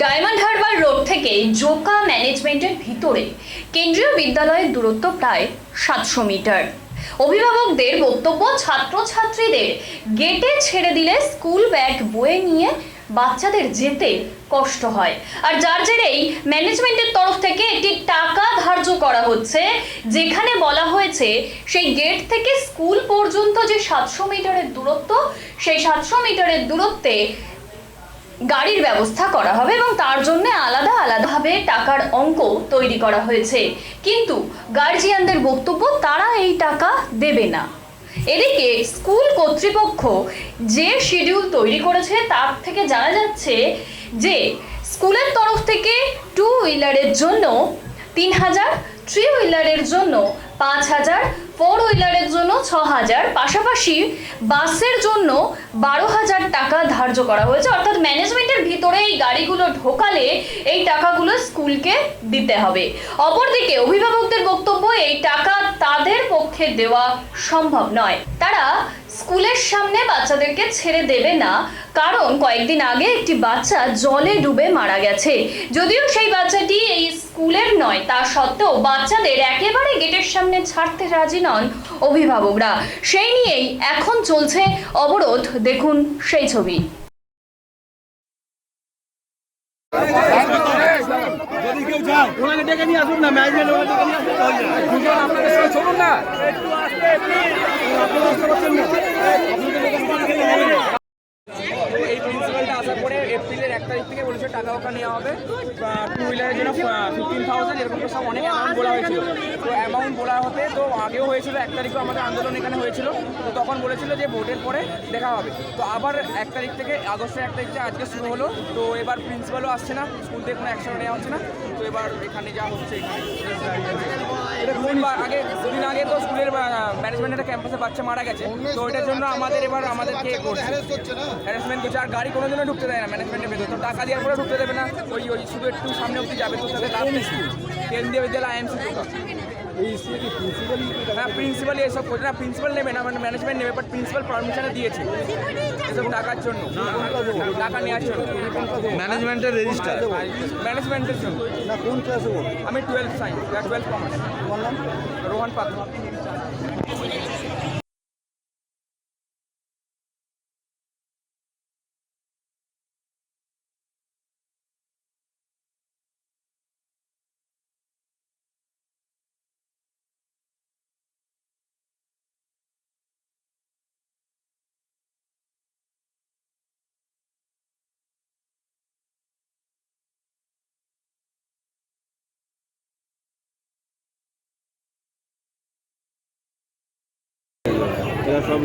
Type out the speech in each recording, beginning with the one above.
Diamond Harbour road থেকে জোকা ম্যানেজমেন্টের ভিতরে কেন্দ্রীয় বিদ্যালয়ের দূরত্ব প্রায় 700 মিটার। অভিভাবকদের বক্তব্য, ছাত্রছাত্রীদের গেটে ছেড়ে দিলে স্কুল ব্যাগ বয়ে নিয়ে বাচ্চাদের যেতে কষ্ট হয়, আর যার জেরেই ম্যানেজমেন্টের তরফ থেকে একটি টাকা ধার্য করা হচ্ছে, যেখানে বলা হয়েছে সেই গেট থেকে স্কুল পর্যন্ত যে 700 মিটারের দূরত্ব, সেই 700 মিটারের দূরত্বে গাড়ির ব্যবস্থা করা হবে এবং তার জন্য আলাদাভাবে টাকার অঙ্ক তৈরি করা হয়েছে। কিন্তু গার্জিয়ানদের বক্তব্য, তারা এই টাকা দেবে না। এদিকে স্কুল কর্তৃপক্ষ যে শিডিউল তৈরি করেছে তার থেকে জানা যাচ্ছে যে স্কুলের তরফ থেকে 2 হুইলারের জন্য 3000, 3 হুইলারের জন্য 5000, 4 হুইলারের জন্য 6000, পাশাপাশি বাসের জন্য 12,000 টাকা ধার্য করা হয়েছে। অর্থাৎ ম্যানেজমেন্টের ভিতরে এই গাড়িগুলো ঢোকালে এই টাকাগুলো স্কুলকে দিতে হবে। অপরদিকে অভিভাবকদের বক্তব্য, এই টাকা তাদের পক্ষে দেওয়া সম্ভব নয়। তারা স্কুলের সামনে বাচ্চাদেরকে ছেড়ে দেবে না, কারণ কয়েকদিন আগে একটি বাচ্চা জলে ডুবে মারা গেছে। যদিও সেই বাচ্চাটি এই স্কুলের নয়, তা সত্ত্বেও বাচ্চাদের একেবারে গেটের সামনে ছাড়তে রাজি নন অভিভাবকরা। সেই নিয়েই এখন চলছে অবরোধ। দেখুন সেই ছবি। যদি কেউ যায় ওনাকে ডেকে নিয়ে আসুন না, ম্যানেজমেন্ট ওনাকে ডেকে নিয়ে আসুন না, আপনাদের সঙ্গে চলুন না, একটু আসতে এই প্রিন্সিপালটা আসার পরে এপ্রিলের 1 তারিখ থেকে বলেছে টাকা ওখানে নেওয়া হবে। 2 হুইলারের জন্য 15,000 এরকম তো সব অনেক অ্যামাউন্ট বলা হয়েছিল। তো অ্যামাউন্ট বলা হতে তো আগেও হয়েছিল, 1 তারিখেও আমাদের আন্দোলন এখানে হয়েছিল। তো তখন বলেছিল যে ভোটের পরে দেখা হবে। তো আবার 1 তারিখ থেকে, আগস্টের 1 তারিখ থেকে আজকে শুরু হলো। তো এবার প্রিন্সিপালও আসছে না, স্কুল থেকে কোনো অ্যাকশন নেওয়া হচ্ছে না। তো এবার এখানে যা হচ্ছে, আগে দুদিন আগে তো স্কুলের ম্যানেজমেন্টের ক্যাম্পাসে বাচ্চা মারা গেছে। তো ওইটার জন্য আমাদেরকে হ্যারাসমেন্ট করছে, আর গাড়ি কোনো জন্য ঢুকতে দেয় না ম্যানেজমেন্টের ভেতর। তো টাকা দেওয়ার পরে ঢুকতে দেবে না, ওই শুধু একটু সামনে অব্দি যাবে। তো সাথে লাভ নেই, কেন্দ্রীয় বিদ্যালয় আইএমসি। হ্যাঁ, প্রিন্সিপাল এসব করছে না, প্রিন্সিপাল নেবে না, মানে ম্যানেজমেন্ট নেবে। বাট প্রিন্সিপাল পারমিশনে দিয়েছে এসব টাকার জন্য, টাকা নেওয়ার জন্য। ম্যানেজমেন্টের রেজিস্টার, ম্যানেজমেন্টের জন্য। কোন ক্লাসে? আমি 12 সায়েন্স, 12 কমার্স। রোহন পাত্র। এরা সব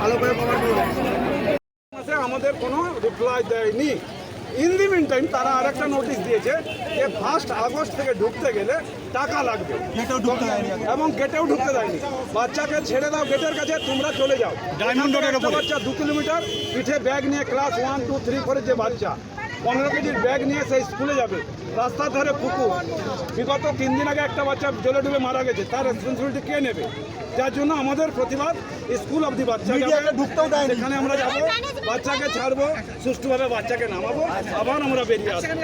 ভালো করে কভার করুন। আমাদের কোনো রিপ্লাই দেয়নি। ইন দি মিন টাইম তারা আরেকটা নোটিশ দিয়েছে যে 1 আগস্ট থেকে ঢুকতে গেলে টাকা লাগবে, এবং গেটেও ঢুকতে দেয়নি। বাচ্চাকে ছেড়ে দাও গেটের কাছে, তোমরা চলে যাও। ডায়মন্ড রোডের উপর বাচ্চা 2 কিলোমিটার পিঠে ব্যাগ নিয়ে, ক্লাস 1, 2, 3 করে যে বাচ্চা 15 কেজির ব্যাগ নিয়ে সেই স্কুলে যাবে। রাস্তার ধারে পুকুর, বিগত 3 দিন আগে একটা বাচ্চা জলে ডুবে মারা গেছে, তার রেসপন্সিবিলিটি কে নেবে? যার জন্য আমাদের প্রতিবাদ, স্কুল অবধি বাচ্চা ঢুকতেও দেয়, সেখানে আমরা যাবো, বাচ্চাকে ছাড়বো, সুষ্ঠুভাবে বাচ্চাকে নামাবো, আবার আমরা বেরিয়ে আসবো।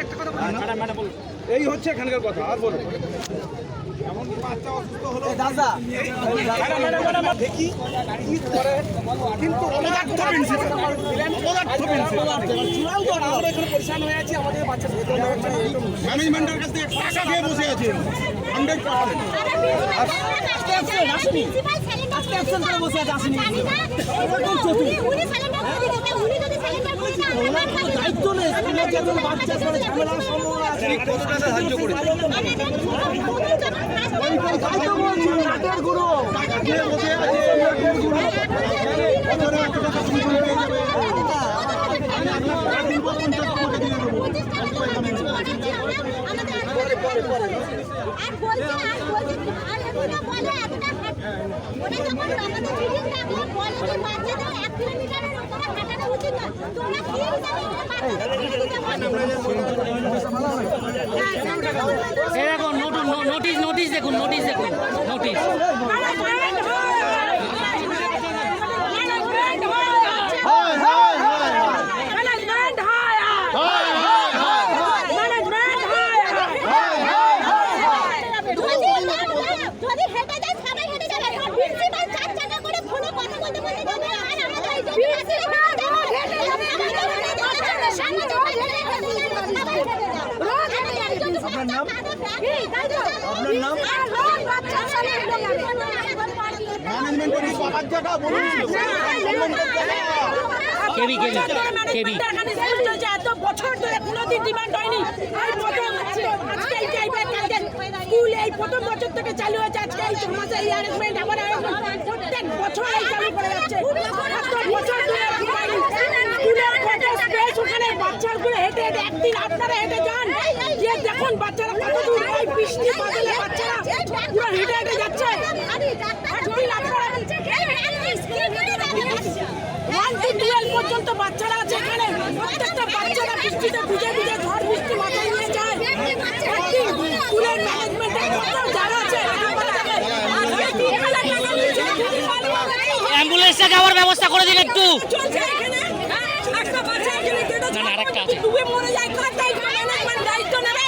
এই হচ্ছে এখানকার কথা। আর বলুন, বাচ্চা অসুস্থ হলো দেখি, কিন্তু পরিষ্কার হয়ে আছে। আমাদের বাচ্চা ম্যানেজমেন্টের কাছ থেকে টাকা খেয়ে বসে আছে 100%। আসেনি, বসে আছে, আসেনি। দায়িত্ব নেই, বাচ্চা ঝামেলা সম্ভাবনা আছে। কত টাকা সাহায্য করে টাকা খেয়ে বসে আছে। বানাচ্ছি আমরা আমাদের আর বলছে আর এগুলো বলে এতটা ওরা যখন আমাদের মিটিং ডাকলো বলে যে বাচ্চাদের 1 কিলোমিটারের উপরে হাঁটানো উচিত না তোমরা কি জানো এরকম নোটিশ দেখুন নোটিশ যদি হেঁটে যায় সবাই হেঁটে যাবে প্রিন্সিপাল 4 চাকা করে ফোনে কথা বলতে বলতে যাবে আর আমরা এই জন্য কেবি এত বছর ধরে কোনোদিন ডিমান্ড হয়নি আর প্রথম আজকে এই টাইপের স্কুল এই প্রথম বছর থেকে চালু হয়েছে আজকে এই মাসে এই অ্যারেঞ্জমেন্ট আবার প্রত্যেক বছর এই চালু করে যাচ্ছে বছর ধরে স্কুলের কত স্পেস ওখানে বাচ্চাগুলো হেঁটে হেঁটে একদিন আপনারা হেঁটে যান গিয়ে দেখুন বাচ্চারা কত দূর এই বৃষ্টি বাদলে বাচ্চারা পুরো হেঁটে হেঁটে যাচ্ছে একদিন আপনারা 1 to 12 পর্যন্ত বাচ্চারা আছে এখানে প্রত্যেকটা বাচ্চারা বৃষ্টিতে ভিজে ভিজে ঝড় বৃষ্টি মাথায় নিয়ে যায় স্কুলের ম্যানেজমেন্টের কত যারা আছে অ্যাম্বুলেন্সে যাওয়ার ব্যবস্থা করে দিন একটু চলছে এখানে একটা বাচ্চা এখানে কেটে না, আরেকটা আছে। ডুবে মরে যায় কার দায়িত্ব ম্যানেজমেন্ট দায়িত্ব নেবে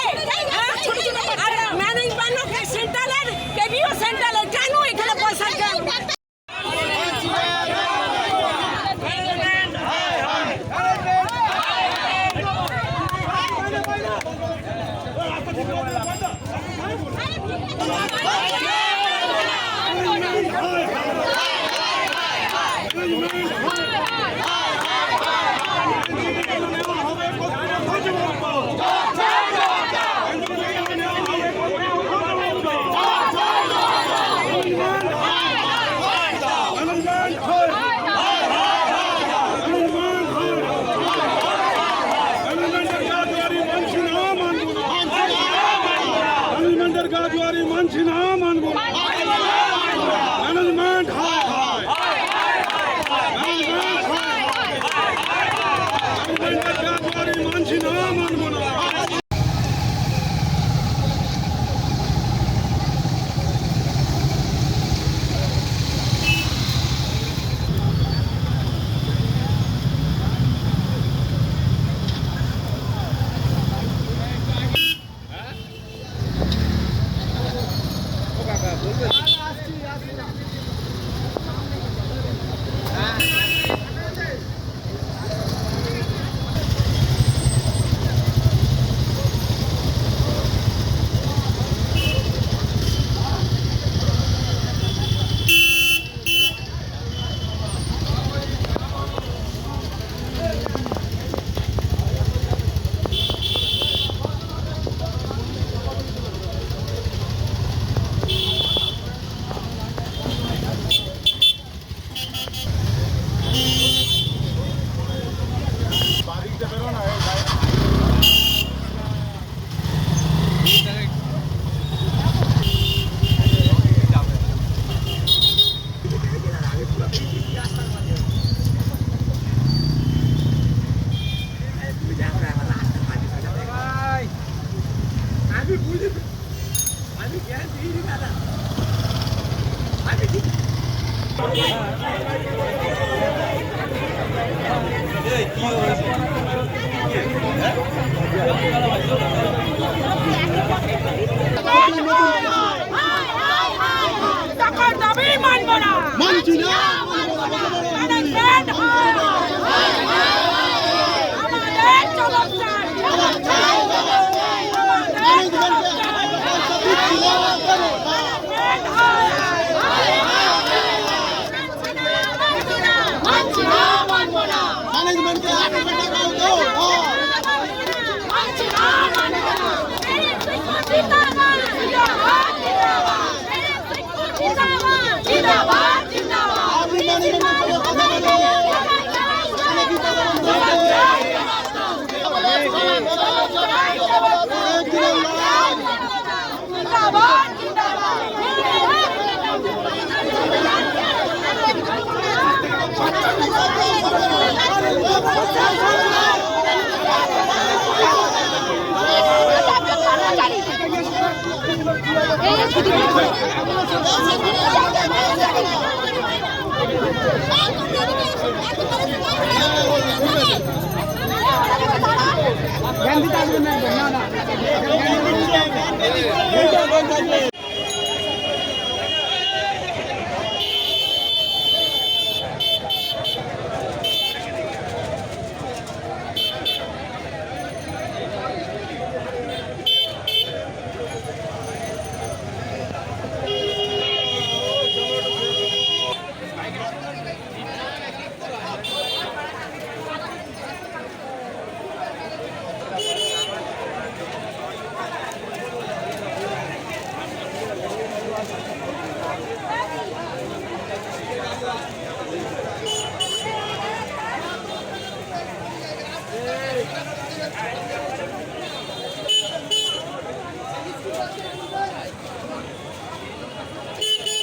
ছোট ছোট আর ম্যানেজমেন্ট সেন্ট্রালের কেবিও সেন্ট্রালের কেন এখানে পয়সা দেয় জিন্দাবাদ জিন্দাবাদ না